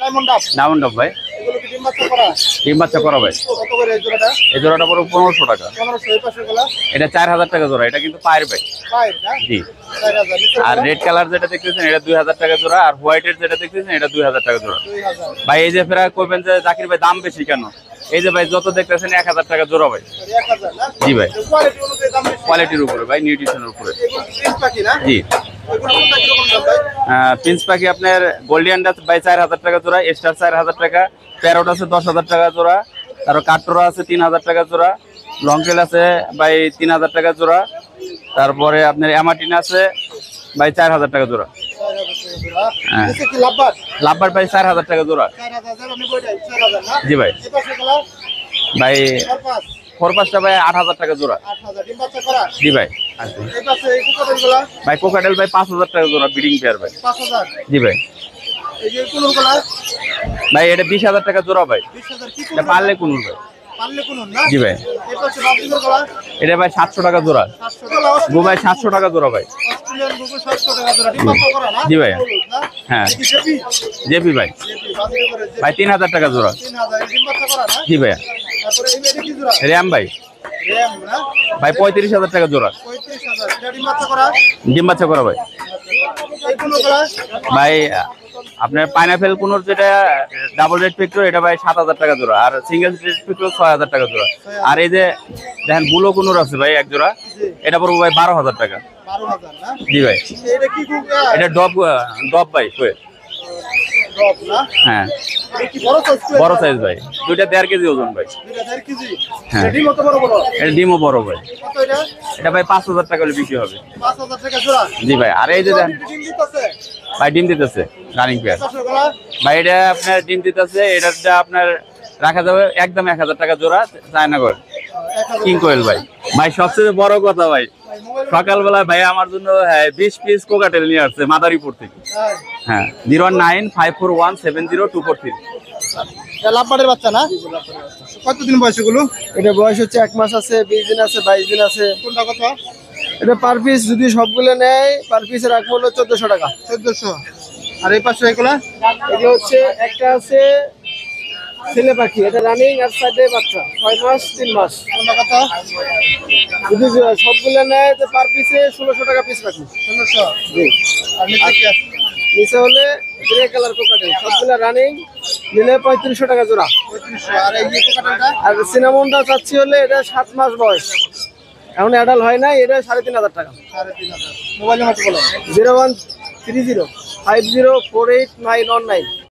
Diamond ডাব ভাই। ডিম বাচ্চা করা ভাই। এই জোড়াটা পড়বে 1500 টাকা। এটা 4000 টাকা জোড়া। এটা কিন্তু পায়ের ভাই। জি। আর রেড কালার যেটা দেখতেছেন এটা 2000 টাকা জোড়া। আর হোয়াইটের যেটা দেখতেছেন এটা 2000 টাকা জোড়া ভাই। এই যে ফেরা করবেন যে জাকির ভাই দাম বেশি কেন, এই যে ভাই যত দেখতেছেন 1000 টাকা জোড়া ভাই। জি ভাই, কোয়ালিটির উপরে ভাই, নিউট্রিশনের উপরে। জি। প্রিন্স পাখি আপনার গোল্ডিয়ানটা ভাই 4000 টাকা জোড়া, স্টার 4000 টাকা, প্যারট আছে 10,000 টাকা জোড়া, তারপর কাঠটোরা আছে 3000 টাকা জোড়া, লং টেল আছে ভাই 3000 টাকা জোড়া, তারপরে আপনার অ্যামাটিন আছে ভাই 4000 টাকা জোড়া। লাভবার ভাই 4000 টাকা জোড়া। জি ভাই। ভাই ফোরপাসটা ভাই 8000 টাকা জোড়া। জি ভাই। ভাই কোকাটেল ভাই 5000 টাকা জোড়া, ব্রিডিং পেয়ার ভাই। জি ভাই। ভাই এটা 20,000 টাকা জোড়া ভাই। এটা পারলে কুনুর ভাই। জি ভাই। এটা ভাই 700 টাকা জোড়া। গো ভাই 700 টাকা জোড়া ভাই। জি ভাই। হ্যাঁ জেপি ভাই। ভাই 3000 টাকা জোড়া। জি ভাই। র্যাম ভাই। ভাই 35,000 টাকা জোড়া। ডিম বাচ্চা করা ভাই। ভাই আপনার পাইনাপেল কোনোর যেটা ডাবল রেড ফিক্টর এটা ভাই 7000 টাকা জোড়া। আর সিঙ্গেল রেড ফিক্টর 6000 টাকা জোড়া। আর এই যে দেখেন বুলো কোনোর আছে ভাই এক জোড়া, এটা পড়বো ভাই 12,000 টাকা। জি ভাই। এটা ডব ডব ভাই। হ্যাঁ বড় সাইজ ভাই, দুইটা 1.5 কেজি ওজন ভাই। হ্যাঁ এটা ডিমও বড় ভাই। এটা ভাই 5000 টাকা হলে বিক্রি হবে। জি ভাই। আর এই যে দেখেন ভাই ডিম দিতেছে রানিং পেয়ার ভাই। এটা আপনার ডিম দিতেছে, এটা আপনার রাখা যাবে একদম 1000 টাকা জোড়া। চায়না করে কিং কোয়েল ভাই। ভাই সবচেয়ে বড় কথা ভাই, সকালবেলা ভাই আমার জন্য 20 পিস কোকাটেল নিয়ে আসছে মাদারীপুর থেকে। হ্যাঁ 09541702443। লাভবারের বাচ্চা না? কতদিন বয়স এগুলো? এটা বয়স হচ্ছে 1 মাস আছে, 20 দিন আছে, 22 দিন আছে। কোনটা কত? এটা পার পিস যদি সবগুলো নেয় পার পিসের রাখবো হলো 1400 টাকা। 1400। আর এই পাশে এগুলা? এটা হচ্ছে একটা আছে ছেলে পাখি, এটা রানিং আর সাইডে বাচ্চা, 6 মাস 3 মাস। কোনটা কত? যদি সবগুলো নেয় তো পার পিসে 1600 টাকা পিস রাখি। 1600। জি। আর নিচে হলে গ্রে কালার কোকাটেল, সবগুলো রানিং, নিলে 3500 টাকা জোড়া। 3500। আর এই কোকাটেলটা? আর সিনামনটা চাচ্ছি হলে এটা 7 মাস বয়স, এখন অ্যাডাল্ট হয় নাই, এটা 3500 টাকা। 3500। মোবাইল নাম্বার বলো। 013050489199।